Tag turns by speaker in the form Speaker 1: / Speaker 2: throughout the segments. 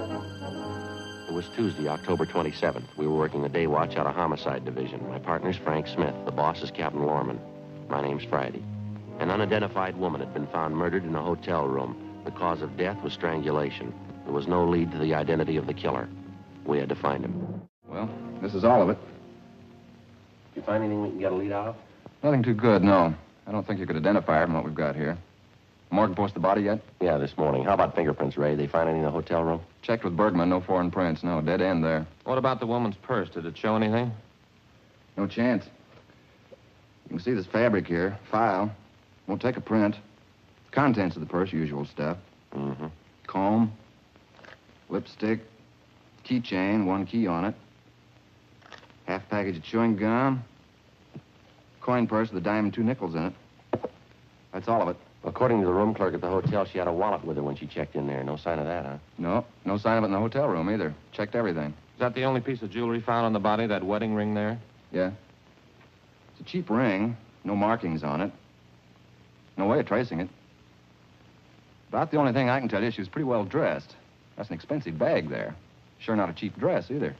Speaker 1: It was Tuesday, October 27th. We were working the day watch out of Homicide Division. My partner's Frank Smith. The boss is Captain Lorman. My name's Friday. An unidentified woman had been found murdered in a hotel room. The cause of death was strangulation. There was no lead to the identity of the killer. We had to find him.
Speaker 2: Well, this is all of it.
Speaker 1: You find anything we can get a lead out of?
Speaker 2: Nothing too good, no. I don't think you could identify her from what we've got here. Morgue post the body yet?
Speaker 1: Yeah, this morning. How about fingerprints, Ray? They find any in the hotel room?
Speaker 2: Checked with Bergman, no foreign prints. No, dead end there.
Speaker 3: What about the woman's purse? Did it show anything?
Speaker 2: No chance. You can see this fabric here, file. Won't take a print. Contents of the purse, usual stuff.
Speaker 1: Mm-hmm.
Speaker 2: Comb, lipstick, keychain, one key on it. Half package of chewing gum. Coin purse with a dime and 2 nickels in it. That's all of it.
Speaker 1: According to the room clerk at the hotel, she had a wallet with her when she checked in there. No sign of that, huh?
Speaker 2: No, no sign of it in the hotel room either. Checked everything.
Speaker 3: Is that the only piece of jewelry found on the body, that wedding ring there?
Speaker 2: Yeah. It's a cheap ring. No markings on it. No way of tracing it. About the only thing I can tell you, she was pretty well dressed. That's an expensive bag there. Sure not a cheap dress either.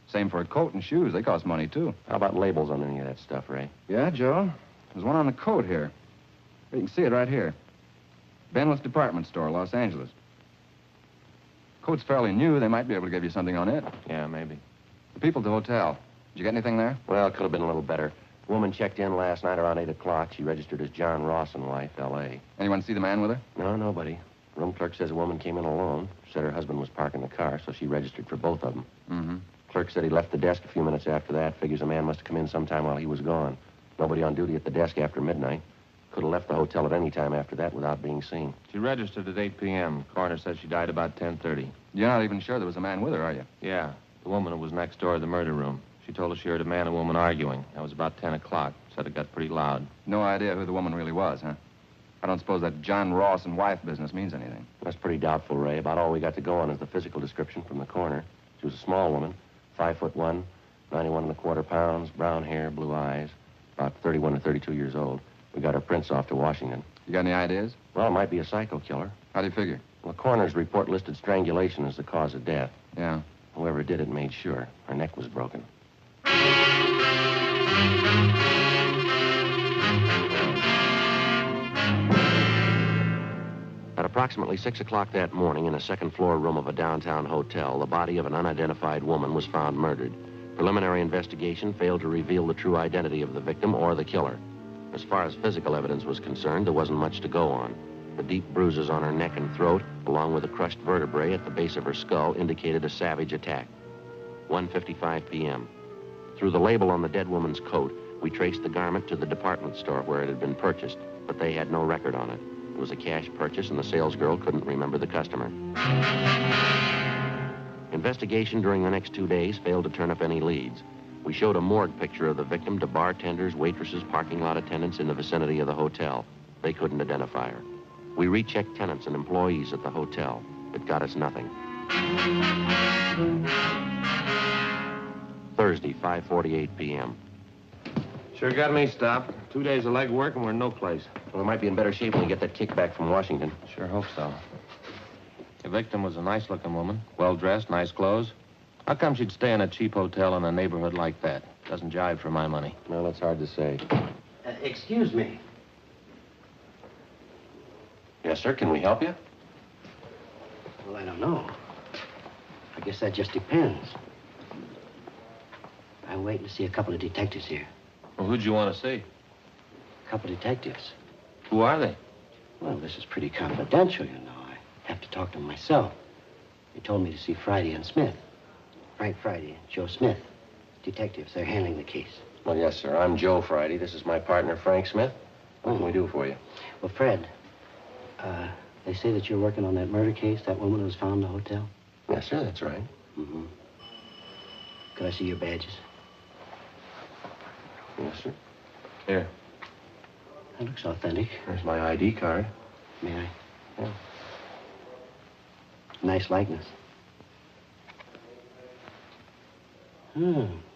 Speaker 2: Same for a coat and shoes. They cost money, too.
Speaker 1: How about labels on any of that stuff, Ray?
Speaker 2: Yeah, Joe. There's one on the coat here. You can see it right here. Benwith Department Store, Los Angeles. Coat's fairly new. They might be able to give you something on it.
Speaker 3: Yeah, maybe.
Speaker 2: The people at the hotel. Did you get anything there?
Speaker 1: Well, it could have been a little better. The woman checked in last night around 8 o'clock. She registered as John Ross and wife, L.A.
Speaker 2: Anyone see the man with her?
Speaker 1: No, nobody. Room clerk says a woman came in alone. Said her husband was parking the car, so she registered for both of them.
Speaker 2: Mm-hmm.
Speaker 1: Clerk said he left the desk a few minutes after that. Figures a man must have come in sometime while he was gone. Nobody on duty at the desk after midnight. Could have left the hotel at any time after that without being seen.
Speaker 3: She registered at 8 p.m. Coroner said she died about 10:30.
Speaker 2: You're not even sure there was a man with her, are you?
Speaker 3: Yeah, the woman who was next door to the murder room. She told us she heard a man and woman arguing. That was about 10 o'clock. Said it got pretty loud.
Speaker 2: No idea who the woman really was, huh? I don't suppose that John Ross and wife business means anything.
Speaker 1: That's pretty doubtful, Ray. About all we got to go on is the physical description from the coroner. She was a small woman, 5'1", 91 1/4 pounds, brown hair, blue eyes, about 31 or 32 years old. We got her prints off to Washington.
Speaker 2: You got any ideas?
Speaker 1: Well, it might be a psycho killer.
Speaker 2: How do you figure?
Speaker 1: Well, the coroner's report listed strangulation as the cause of death.
Speaker 2: Yeah.
Speaker 1: Whoever did it made sure. Her neck was broken. At approximately 6 o'clock that morning, in a second-floor room of a downtown hotel, the body of an unidentified woman was found murdered. Preliminary investigation failed to reveal the true identity of the victim or the killer. As far as physical evidence was concerned, there wasn't much to go on. The deep bruises on her neck and throat, along with the crushed vertebrae at the base of her skull, indicated a savage attack. 1:55 p.m. Through the label on the dead woman's coat, we traced the garment to the department store where it had been purchased, but they had no record on it. It was a cash purchase, and the salesgirl couldn't remember the customer. Investigation during the next 2 days failed to turn up any leads. We showed a morgue picture of the victim to bartenders, waitresses, parking lot attendants in the vicinity of the hotel. They couldn't identify her. We rechecked tenants and employees at the hotel. It got us nothing. Thursday, 5:48 p.m.
Speaker 3: Sure got me stopped. 2 days of legwork and we're in no place.
Speaker 1: Well, we might be in better shape when we get that kickback from Washington.
Speaker 3: Sure hope so. The victim was a nice-looking woman, well-dressed, nice clothes. How come she'd stay in a cheap hotel in a neighborhood like that? Doesn't jive for my money.
Speaker 1: Well, it's hard to say.
Speaker 4: Excuse me.
Speaker 1: Yes, sir. Can we help you?
Speaker 4: Well, I don't know. I guess that just depends. I'm waiting to see a couple of detectives here.
Speaker 3: Well, who'd you want to see?
Speaker 4: A couple of detectives.
Speaker 3: Who are they?
Speaker 4: Well, this is pretty confidential, you know. I have to talk to them myself. They told me to see Friday and Smith. Frank Friday and Joe Smith. Detectives, they're handling the case.
Speaker 1: Well, yes, sir. I'm Joe Friday. This is my partner, Frank Smith. What can we do for you?
Speaker 4: Well, Fred, they say that you're working on that murder case, that woman who was found in the hotel?
Speaker 1: Yes, sir. That's right.
Speaker 4: Mm-hmm. Could I see your badges?
Speaker 1: Yes, sir.
Speaker 3: Here.
Speaker 4: That looks authentic.
Speaker 1: There's my ID card.
Speaker 4: May I?
Speaker 1: Yeah.
Speaker 4: Nice likeness.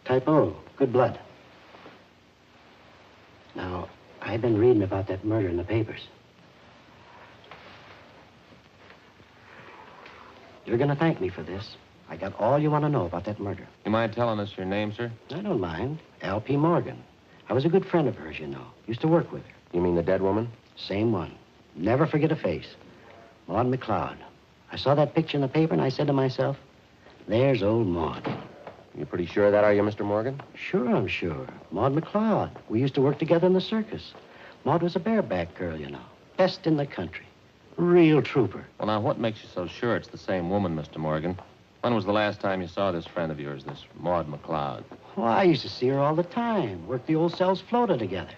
Speaker 4: Typo. Good blood. Now, I've been reading about that murder in the papers. You're going to thank me for this. I got all you want to know about that murder.
Speaker 3: You mind telling us your name, sir?
Speaker 4: I don't mind. L.P. Morgan. I was a good friend of hers, you know. Used to work with her.
Speaker 1: You mean the dead woman?
Speaker 4: Same one. Never forget a face. Maud McLeod. I saw that picture in the paper, and I said to myself, there's old Maud.
Speaker 1: You pretty sure of that, are you, Mr. Morgan?
Speaker 4: Sure, I'm sure. Maud McLeod. We used to work together in the circus. Maud was a bareback girl, you know. Best in the country. Real trooper.
Speaker 3: Well, now, what makes you so sure it's the same woman, Mr. Morgan? When was the last time you saw this friend of yours, this Maud McLeod?
Speaker 4: Well, I used to see her all the time. Worked the old cells floater together.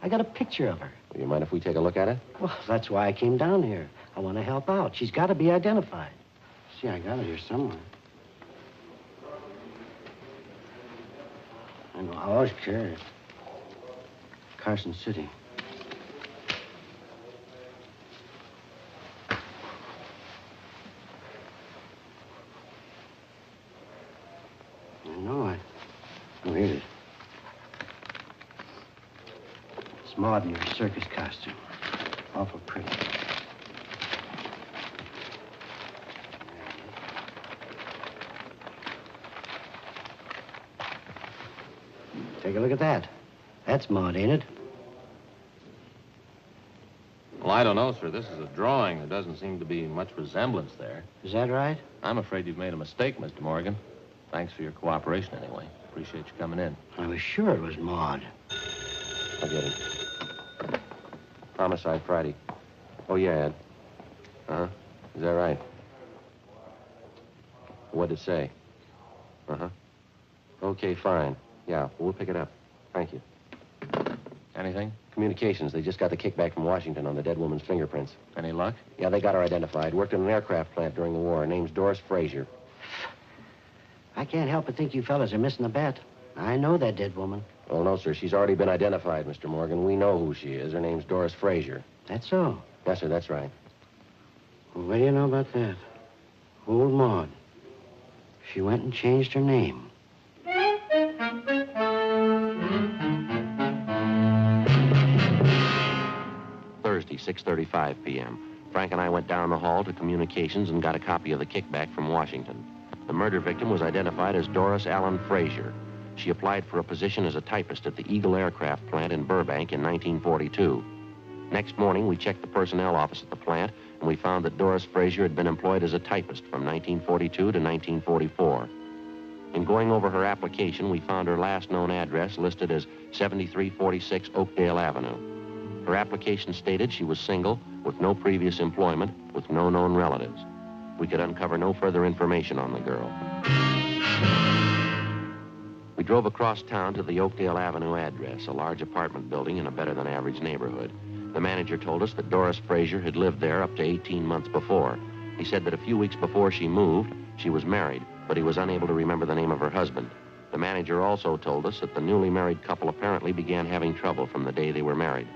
Speaker 4: I got a picture of her.
Speaker 1: Do you mind if we take a look at it?
Speaker 4: Well, that's why I came down here. I want to help out. She's got to be identified. See, I got it here somewhere. I know. Oh, sure. Carson City. I know. Oh, here it is. It's Maud in her circus costume. Awful pretty. Take a look at that. That's Maud, ain't it?
Speaker 3: Well, I don't know, sir. This is a drawing. There doesn't seem to be much resemblance there.
Speaker 4: Is that right?
Speaker 3: I'm afraid you've made a mistake, Mr. Morgan. Thanks for your cooperation, anyway. Appreciate you coming in.
Speaker 4: I was sure it was Maud.
Speaker 1: I'll get it. Homicide Friday. Oh, yeah, Ed. Uh-huh. Is that right? What'd it say? Uh-huh. Okay, fine. Yeah, we'll pick it up. Thank you.
Speaker 3: Anything?
Speaker 1: Communications. They just got the kickback from Washington on the dead woman's fingerprints.
Speaker 3: Any luck?
Speaker 1: Yeah, they got her identified. Worked in an aircraft plant during the war. Her name's Doris Frazier.
Speaker 4: I can't help but think you fellas are missing the bet. I know that dead woman.
Speaker 1: Oh, no, sir. She's already been identified, Mr. Morgan. We know who she is. Her name's Doris Frazier.
Speaker 4: That's so.
Speaker 1: Yes, sir, that's right.
Speaker 4: Well, what do you know about that? Old Maud. She went and changed her name.
Speaker 1: Thursday, 6:35 p.m. Frank and I went down the hall to communications and got a copy of the kickback from Washington. The murder victim was identified as Doris Allen Frazier. She applied for a position as a typist at the Eagle Aircraft Plant in Burbank in 1942. Next morning, we checked the personnel office at the plant, and we found that Doris Frazier had been employed as a typist from 1942 to 1944. In going over her application, we found her last known address listed as 7346 Oakdale Avenue. Her application stated she was single, with no previous employment, with no known relatives. We could uncover no further information on the girl. We drove across town to the Oakdale Avenue address, a large apartment building in a better-than-average neighborhood. The manager told us that Doris Frazier had lived there up to 18 months before. He said that a few weeks before she moved, she was married, but he was unable to remember the name of her husband. The manager also told us that the newly married couple apparently began having trouble from the day they were married.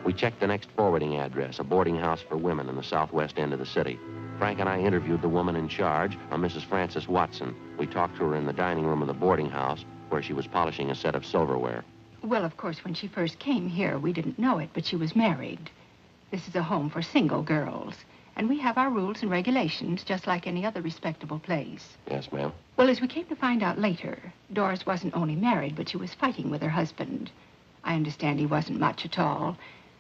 Speaker 1: We checked the next forwarding address, a boarding house for women in the southwest end of the city. Frank and I interviewed the woman in charge, a Mrs. Frances Watson. We talked to her in the dining room of the boarding house, where she was polishing a set of silverware.
Speaker 5: Well, of course, when she first came here, we didn't know it, but she was married. This is a home for single girls, and we have our rules and regulations, just like any other respectable place.
Speaker 1: Yes, ma'am.
Speaker 5: Well, as we came to find out later, Doris wasn't only married, but she was fighting with her husband. I understand he wasn't much at all.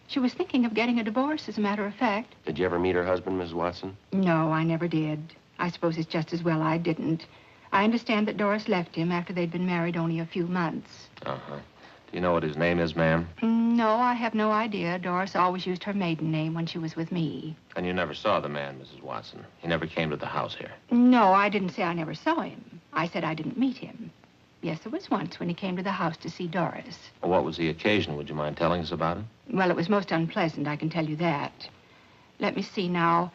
Speaker 5: She was thinking of getting a divorce, as a matter of fact.
Speaker 1: Did you ever meet her husband, Mrs. Watson?
Speaker 5: No, I never did. I suppose it's just as well I didn't. I understand that Doris left him after they'd been married only a few months.
Speaker 3: Uh-huh. Do you know what his name is, ma'am?
Speaker 5: No, I have no idea. Doris always used her maiden name when she was with me.
Speaker 3: And you never saw the man, Mrs. Watson? He never came to the house here?
Speaker 5: No, I didn't say I never saw him. I said I didn't meet him. Yes, there was once when he came to the house to see Doris.
Speaker 3: Well, what was the occasion? Would you mind telling us about it?
Speaker 5: Well, it was most unpleasant, I can tell you that. Let me see now.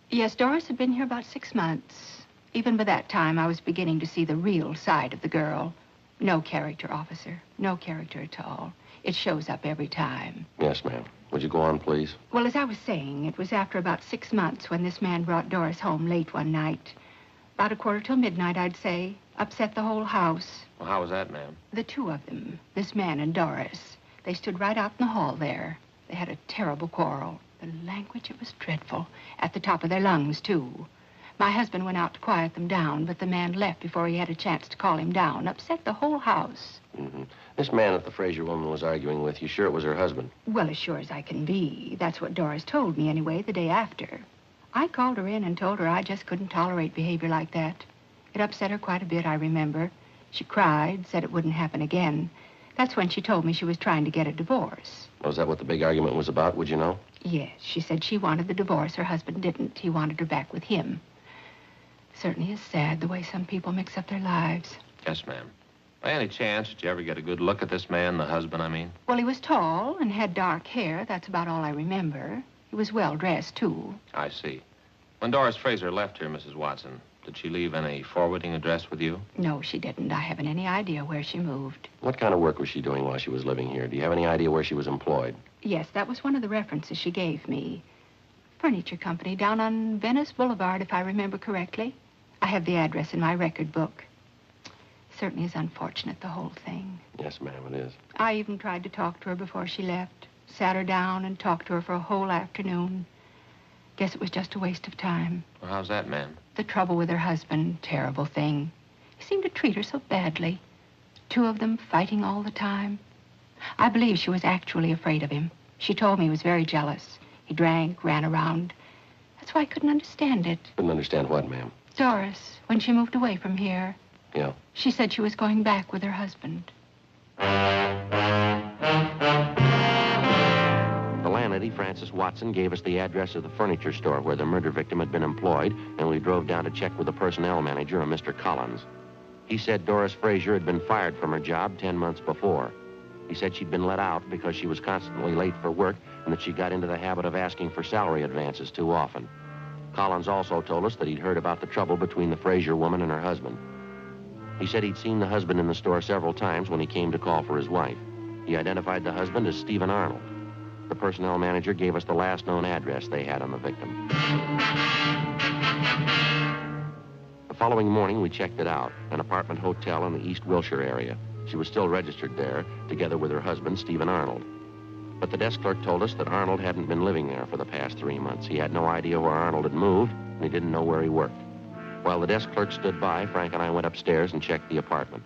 Speaker 5: Yes, Doris had been here about 6 months. Even by that time, I was beginning to see the real side of the girl. No character, officer. No character at all. It shows up every time.
Speaker 1: Yes, ma'am. Would you go on, please?
Speaker 5: Well, as I was saying, it was after about 6 months when this man brought Doris home late one night. About 1:45, I'd say. Upset the whole house.
Speaker 3: Well, how was that, ma'am?
Speaker 5: The two of them, this man and Doris, they stood right out in the hall there. They had a terrible quarrel. The language, it was dreadful. At the top of their lungs, too. My husband went out to quiet them down, but the man left before he had a chance to calm him down. Upset the whole house.
Speaker 1: Mm-hmm. This man that the Fraser woman was arguing with, you sure it was her husband?
Speaker 5: Well, as sure as I can be. That's what Doris told me, anyway, the day after. I called her in and told her I just couldn't tolerate behavior like that. It upset her quite a bit, I remember. She cried, said it wouldn't happen again. That's when she told me she was trying to get a divorce.
Speaker 1: Was that what the big argument was about, would you know?
Speaker 5: Yes, she said she wanted the divorce. Her husband didn't. He wanted her back with him. Certainly is sad the way some people mix up their lives.
Speaker 3: Yes, ma'am. By any chance, did you ever get a good look at this man, the husband, I mean?
Speaker 5: Well, he was tall and had dark hair. That's about all I remember. He was well-dressed, too.
Speaker 3: I see. When Doris Fraser left here, Mrs. Watson, did she leave any forwarding address with you?
Speaker 5: No, she didn't. I haven't any idea where she moved.
Speaker 1: What kind of work was she doing while she was living here? Do you have any idea where she was employed?
Speaker 5: Yes, that was one of the references she gave me. Furniture company down on Venice Boulevard, if I remember correctly. I have the address in my record book. Certainly is unfortunate, the whole thing.
Speaker 1: Yes, ma'am, it is.
Speaker 5: I even tried to talk to her before she left. Sat her down and talked to her for a whole afternoon. Guess it was just a waste of time.
Speaker 3: Well, how's that, ma'am?
Speaker 5: The trouble with her husband, terrible thing. He seemed to treat her so badly. Two of them fighting all the time. I believe she was actually afraid of him. She told me he was very jealous. He drank, ran around. That's why I couldn't understand it.
Speaker 1: Couldn't understand what, ma'am?
Speaker 5: Doris, when she moved away from here,
Speaker 1: Yeah.
Speaker 5: she said she was going back with her husband.
Speaker 1: The landlady, Frances Watson, gave us the address of the furniture store where the murder victim had been employed, and we drove down to check with the personnel manager, a Mr. Collins. He said Doris Fraser had been fired from her job 10 months before. He said she'd been let out because she was constantly late for work and that she got into the habit of asking for salary advances too often. Collins also told us that he'd heard about the trouble between the Fraser woman and her husband. He said he'd seen the husband in the store several times when he came to call for his wife. He identified the husband as Stephen Arnold. The personnel manager gave us the last known address they had on the victim. The following morning, we checked it out, an apartment hotel in the East Wilshire area. She was still registered there, together with her husband, Stephen Arnold. But the desk clerk told us that Arnold hadn't been living there for the past 3 months. He had no idea where Arnold had moved, and he didn't know where he worked. While the desk clerk stood by, Frank and I went upstairs and checked the apartment.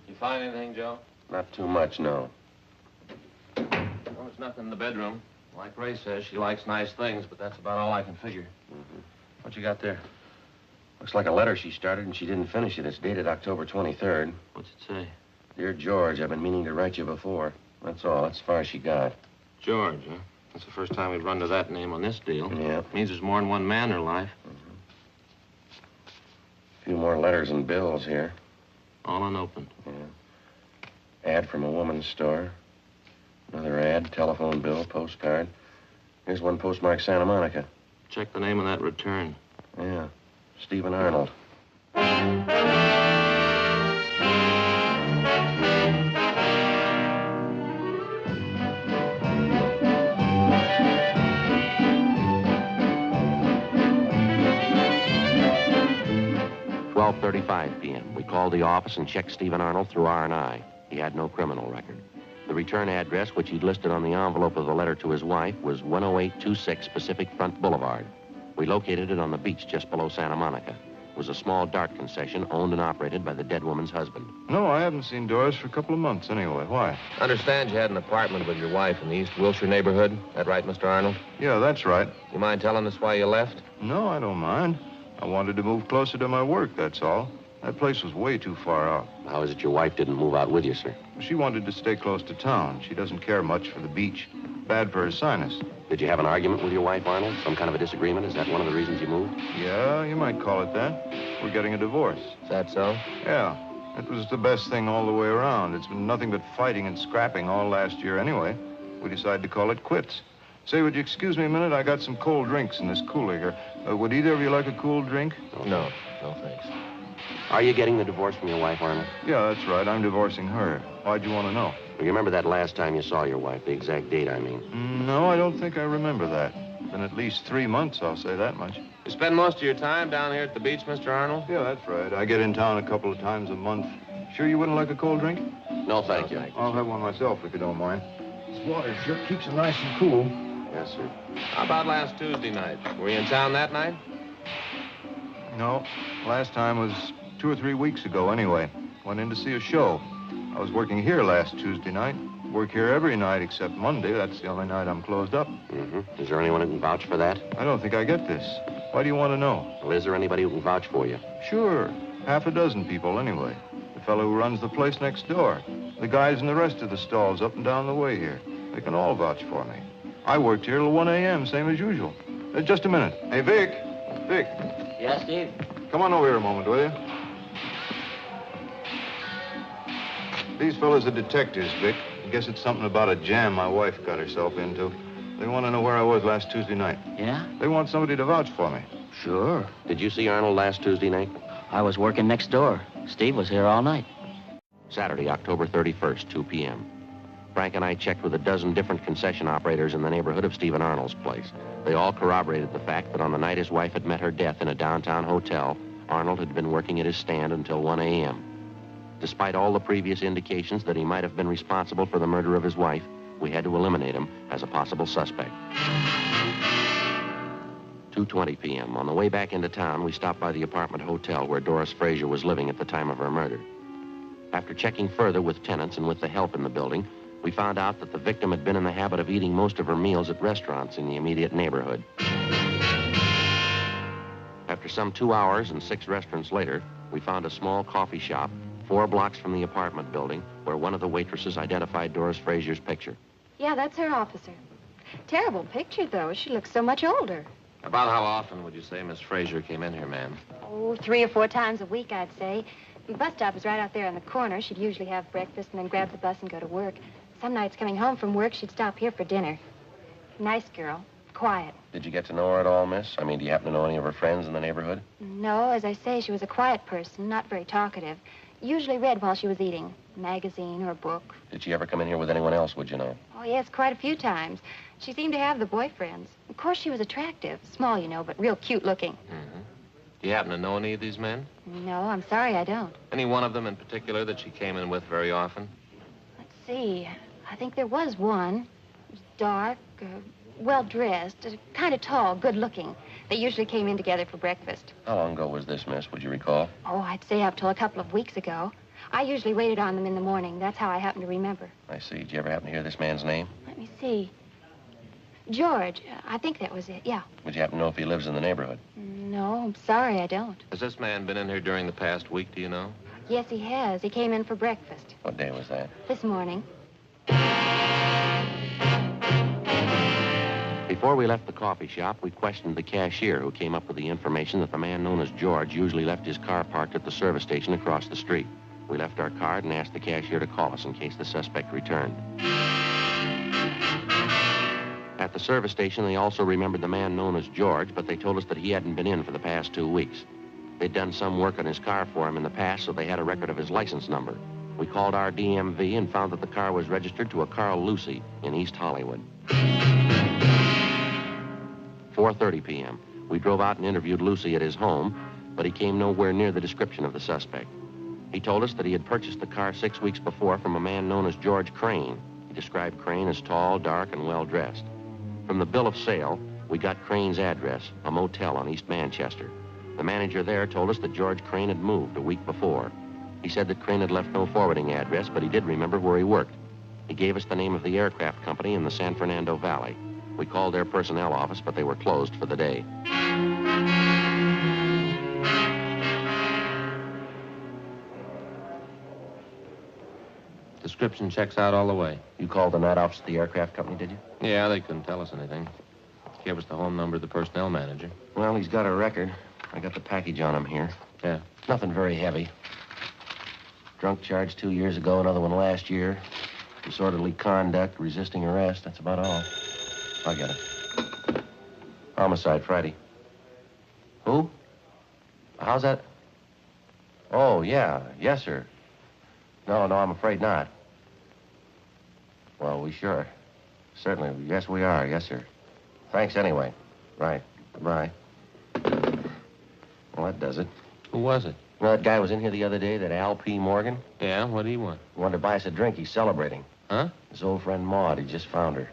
Speaker 3: You find anything, Joe?
Speaker 1: Not too much, no.
Speaker 3: Well, there's nothing in the bedroom. Like Ray says, she likes nice things, but that's about all I can figure.
Speaker 1: Mm-hmm.
Speaker 3: What you got there?
Speaker 1: Looks like a letter she started and she didn't finish it. It's dated October 23rd.
Speaker 3: What's it say?
Speaker 1: Dear George, I've been meaning to write you before. That's all. That's as far as she got.
Speaker 3: George, huh? That's the first time we've run to that name on this deal.
Speaker 1: Yeah.
Speaker 3: Means there's more than one man in her life.
Speaker 1: A few more letters and bills here.
Speaker 3: All unopened.
Speaker 1: Yeah. Ad from a woman's store. Another ad, telephone bill, postcard. Here's one postmarked Santa Monica.
Speaker 3: Check the name of that return.
Speaker 1: Yeah. Stephen Arnold. 12:35 p.m. We called the office and checked Stephen Arnold through R&I. He had no criminal record. The return address, which he'd listed on the envelope of the letter to his wife, was 10826 Pacific Front Boulevard. We located it on the beach just below Santa Monica. It was a small dart concession owned and operated by the dead woman's husband.
Speaker 2: No, I haven't seen Doris for a couple of months anyway. Why?
Speaker 3: Understand you had an apartment with your wife in the East Wilshire neighborhood. That right, Mr. Arnold?
Speaker 2: Yeah, that's right.
Speaker 3: You mind telling us why you left?
Speaker 2: No, I don't mind. I wanted to move closer to my work, that's all. That place was way too far out.
Speaker 1: How is it your wife didn't move out with you, sir?
Speaker 2: She wanted to stay close to town. She doesn't care much for the beach. Bad for her sinus.
Speaker 1: Did you have an argument with your wife, Arnold? Some kind of a disagreement? Is that one of the reasons you moved?
Speaker 2: Yeah, you might call it that. We're getting a divorce.
Speaker 3: Is that so?
Speaker 2: Yeah. It was the best thing all the way around. It's been nothing but fighting and scrapping all last year anyway. We decided to call it quits. Say, would you excuse me a minute? I got some cold drinks in this cooler here. Would either of you like a cool drink?
Speaker 3: No, thanks.
Speaker 1: Are you getting the divorce from your wife, Arnold?
Speaker 2: Yeah, that's right. I'm divorcing her. Why'd you want to know?
Speaker 1: You remember that last time you saw your wife, the exact date, I mean?
Speaker 2: No, I don't think I remember that. Been at least 3 months, I'll say that much.
Speaker 3: You spend most of your time down here at the beach, Mr. Arnold?
Speaker 2: Yeah, that's right. I get in town a couple of times a month. Sure you wouldn't like a cold drink?
Speaker 1: No, thank you.
Speaker 2: I'll have one myself, if you don't mind. This water sure keeps it nice and cool.
Speaker 1: Yes, sir.
Speaker 3: How about last Tuesday night? Were you in town that night?
Speaker 6: No. Last time was 2 or 3 weeks ago, anyway. Went in to see a show. I was working here last Tuesday night. Work here every night except Monday. That's the only night I'm closed up.
Speaker 1: Mm-hmm. Is there anyone who can vouch for that?
Speaker 6: I don't think I get this. Why do you want to know?
Speaker 1: Well, is there anybody who can vouch for you?
Speaker 6: Sure. Half a dozen people, anyway. The fellow who runs the place next door. The guys in the rest of the stalls up and down the way here. They can all vouch for me. I worked here till 1 a.m., same as usual. Just a minute. Hey, Vic. Vic.
Speaker 4: Yeah, Steve?
Speaker 6: Come on over here a moment, will you? These fellas are detectives, Vic. I guess it's something about a jam my wife got herself into. They want to know where I was last Tuesday night.
Speaker 4: Yeah?
Speaker 6: They want somebody to vouch for me.
Speaker 4: Sure.
Speaker 1: Did you see Arnold last Tuesday night?
Speaker 4: I was working next door. Steve was here all night.
Speaker 1: Saturday, October 31st, 2 p.m. Frank and I checked with a dozen different concession operators in the neighborhood of Stephen Arnold's place. They all corroborated the fact that on the night his wife had met her death in a downtown hotel, Arnold had been working at his stand until 1 a.m. Despite all the previous indications that he might have been responsible for the murder of his wife, we had to eliminate him as a possible suspect. 2:20 p.m. On the way back into town, we stopped by the apartment hotel where Doris Frazier was living at the time of her murder. After checking further with tenants and with the help in the building, we found out that the victim had been in the habit of eating most of her meals at restaurants in the immediate neighborhood. After some 2 hours and 6 restaurants later, we found a small coffee shop 4 blocks from the apartment building where one of the waitresses identified Doris Frazier's picture.
Speaker 7: Yeah, that's her, officer. Terrible picture, though. She looks so much older.
Speaker 3: About how often would you say Miss Frazier came in here, ma'am?
Speaker 7: Oh, 3 or 4 times a week, I'd say. The bus stop is right out there on the corner. She'd usually have breakfast and then grab the bus and go to work. Some nights coming home from work, she'd stop here for dinner. Nice girl. Quiet.
Speaker 1: Did you get to know her at all, miss? I mean, do you happen to know any of her friends in the neighborhood?
Speaker 7: No, as I say, she was a quiet person, not very talkative. Usually read while she was eating. A magazine or a book.
Speaker 1: Did she ever come in here with anyone else, would you know?
Speaker 7: Oh, yes, quite a few times. She seemed to have the boyfriends. Of course, she was attractive. Small, you know, but real cute looking.
Speaker 3: Mm-hmm. Do you happen to know any of these men?
Speaker 7: No, I'm sorry, I don't.
Speaker 3: Any one of them in particular that she came in with very often?
Speaker 7: Let's see. I think there was one. It was dark, well-dressed, kind of tall, good-looking. They usually came in together for breakfast.
Speaker 1: How long ago was this, miss? Would you recall?
Speaker 7: Oh, I'd say up till a couple of weeks ago. I usually waited on them in the morning. That's how I happen to remember.
Speaker 1: I see. Did you ever happen to hear this man's name?
Speaker 7: Let me see. George. I think that was it, yeah.
Speaker 1: Would you happen to know if he lives in the neighborhood?
Speaker 7: No, I'm sorry, I don't.
Speaker 3: Has this man been in here during the past week, do you know?
Speaker 7: Yes, he has. He came in for breakfast.
Speaker 1: What day was that?
Speaker 7: This morning.
Speaker 1: Before we left the coffee shop, we questioned the cashier who came up with the information that the man known as George usually left his car parked at the service station across the street. We left our card and asked the cashier to call us in case the suspect returned. At the service station, they also remembered the man known as George, but they told us that he hadn't been in for the past 2 weeks. They'd done some work on his car for him in the past, so they had a record of his license number. We called our DMV and found that the car was registered to a Carl Lucy in East Hollywood. 4:30 p.m. We drove out and interviewed Lucy at his home, but he came nowhere near the description of the suspect. He told us that he had purchased the car 6 weeks before from a man known as George Crane. He described Crane as tall, dark, and well-dressed. From the bill of sale, we got Crane's address, a motel on East Manchester. The manager there told us that George Crane had moved a week before. He said that Crane had left no forwarding address, but he did remember where he worked. He gave us the name of the aircraft company in the San Fernando Valley. We called their personnel office, but they were closed for the day.
Speaker 3: Description checks out all the way.
Speaker 1: You called the night office at the aircraft company, did you?
Speaker 3: Yeah, they couldn't tell us anything. Gave us the home number of the personnel manager.
Speaker 1: Well, he's got a record. I got the package on him here.
Speaker 3: Yeah.
Speaker 1: Nothing very heavy. Drunk charge 2 years ago, another one last year. Disorderly conduct, resisting arrest. That's about all. I get it. Homicide, Friday. Who? How's that? Oh, yeah. Yes, sir. No, I'm afraid not. Well, we sure. Certainly. Yes, we are. Yes, sir. Thanks anyway. Right. Goodbye. Well, that does it.
Speaker 3: Who was it?
Speaker 1: You know that guy was in here the other day, that Al P. Morgan?
Speaker 3: Yeah, what do he want?
Speaker 1: He wanted to buy us a drink. He's celebrating.
Speaker 3: Huh?
Speaker 1: His old friend Maud. He just found her.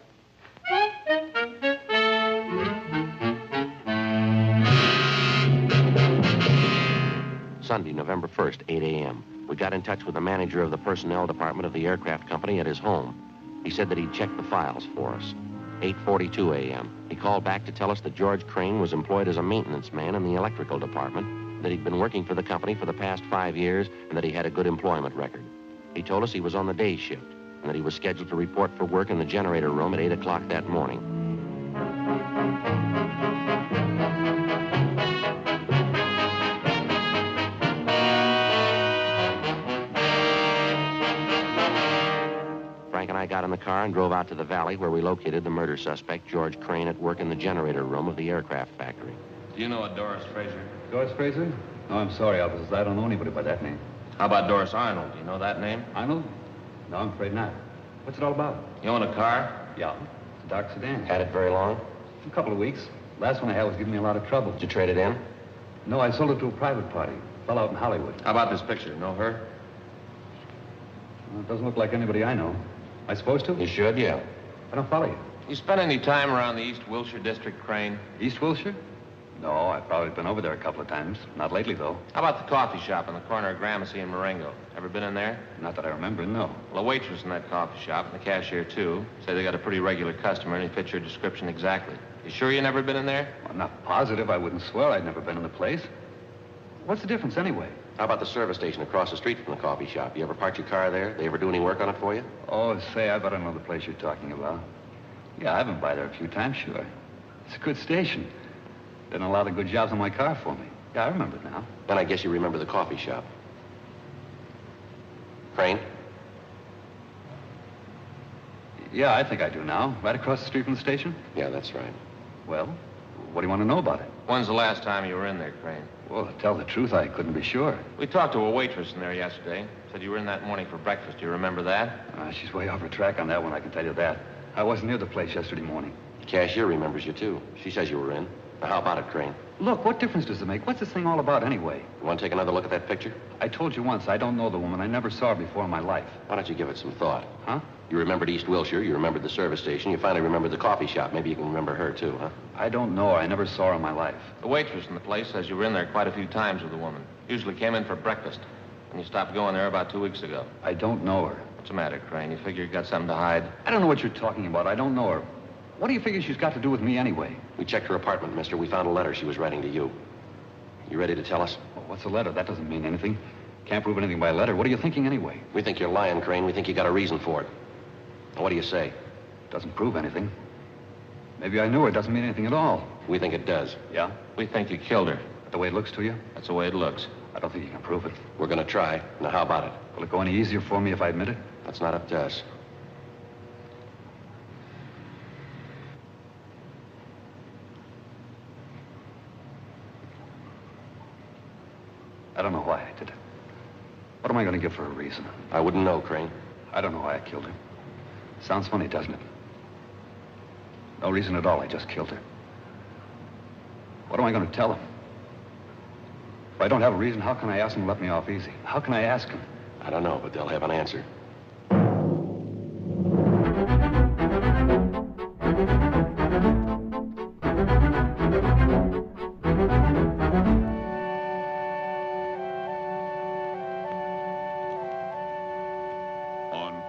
Speaker 1: Sunday, November 1st, 8 a.m. We got in touch with the manager of the personnel department of the aircraft company at his home. He said that he'd checked the files for us. 8:42 a.m. He called back to tell us that George Crane was employed as a maintenance man in the electrical department, that he'd been working for the company for the past 5 years, and that he had a good employment record. He told us he was on the day shift, and that he was scheduled to report for work in the generator room at 8 o'clock that morning. Frank and I got in the car and drove out to the valley where we located the murder suspect, George Crane, at work in the generator room of the aircraft factory.
Speaker 3: Do you know a Doris Fraser?
Speaker 8: Doris Fraser? No, I'm sorry, officers. I don't know anybody by that name.
Speaker 3: How about Doris Arnold? Do you know that name?
Speaker 8: Arnold? No, I'm afraid not. What's it all about?
Speaker 3: You own a car?
Speaker 8: Yeah. It's a dark sedan.
Speaker 1: Had it very long?
Speaker 8: A couple of weeks. Last one I had was giving me a lot of trouble.
Speaker 1: Did you trade it in?
Speaker 8: No, I sold it to a private party. Fell out in Hollywood.
Speaker 3: How about this picture? Know her?
Speaker 8: Well, it doesn't look like anybody I know. Am I supposed to?
Speaker 1: You should, yeah.
Speaker 8: I don't follow you.
Speaker 3: You spent any time around the East Wilshire district, Crane?
Speaker 8: East Wilshire? No, I've probably been over there a couple of times. Not lately, though.
Speaker 3: How about the coffee shop on the corner of Gramercy and Marengo? Ever been in there?
Speaker 8: Not that I remember, no.
Speaker 3: Well, a waitress in that coffee shop, and the cashier, too, say they got a pretty regular customer, and he fits your description exactly. You sure you never been in there?
Speaker 8: Well, I'm not positive. I wouldn't swear I'd never been in the place. What's the difference, anyway?
Speaker 1: How about the service station across the street from the coffee shop? You ever park your car there? They ever do any work on it for you?
Speaker 8: Oh, say, I better know the place you're talking about. Yeah, I've been by there a few times, sure. It's a good station. Done a lot of good jobs on my car for me. Yeah, I remember it now.
Speaker 1: Then I guess you remember the coffee shop. Crane?
Speaker 8: Yeah, I think I do now. Right across the street from the station?
Speaker 1: Yeah, that's right.
Speaker 8: Well, what do you want to know about it?
Speaker 3: When's the last time you were in there, Crane?
Speaker 8: Well, to tell the truth, I couldn't be sure.
Speaker 3: We talked to a waitress in there yesterday. Said you were in that morning for breakfast. Do you remember that?
Speaker 8: She's way off her track on that one, I can tell you that. I wasn't near the place yesterday morning.
Speaker 1: The cashier remembers you, too. She says you were in. Now, how about it, Crane?
Speaker 8: Look, what difference does it make? What's this thing all about anyway?
Speaker 1: You want to take another look at that picture?
Speaker 8: I told you once, I don't know the woman. I never saw her before in my life.
Speaker 1: Why don't you give it some thought?
Speaker 8: Huh?
Speaker 1: You remembered East Wilshire, you remembered the service station, you finally remembered the coffee shop. Maybe you can remember her, too, huh?
Speaker 8: I don't know her. I never saw her in my life.
Speaker 3: The waitress in the place says you were in there quite a few times with the woman. Usually came in for breakfast. And you stopped going there about 2 weeks ago.
Speaker 8: I don't know her.
Speaker 3: What's the matter, Crane? You figure you got something to hide?
Speaker 8: I don't know what you're talking about. I don't know her. What do you figure she's got to do with me anyway?
Speaker 1: We checked her apartment, mister. We found a letter she was writing to you. You ready to tell us?
Speaker 8: Well, what's a letter? That doesn't mean anything. Can't prove anything by a letter. What are you thinking anyway?
Speaker 1: We think you're lying, Crane. We think you got a reason for it. Now, what do you say?
Speaker 8: Doesn't prove anything. Maybe I knew her. It doesn't mean anything at all.
Speaker 1: We think it does.
Speaker 8: Yeah?
Speaker 3: We think you killed her.
Speaker 8: The way it looks to you?
Speaker 3: That's the way it looks.
Speaker 8: I don't think you can prove it.
Speaker 1: We're going to try. Now, how about it?
Speaker 8: Will it go any easier for me if I admit it?
Speaker 1: That's not up to us.
Speaker 8: I don't know why I did it. What am I going to give for a reason?
Speaker 1: I wouldn't know, Crane.
Speaker 8: I don't know why I killed her. Sounds funny, doesn't it? No reason at all. I just killed her. What am I going to tell him? If I don't have a reason, how can I ask him to let me off easy? How can I ask him?
Speaker 1: I don't know, but they'll have an answer.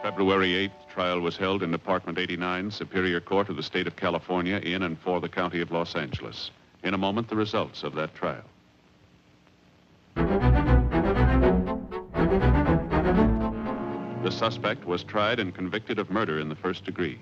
Speaker 9: February 8th, trial was held in Department 89, Superior Court of the State of California, in and for the County of Los Angeles. In a moment, the results of that trial. The suspect was tried and convicted of murder in the first degree.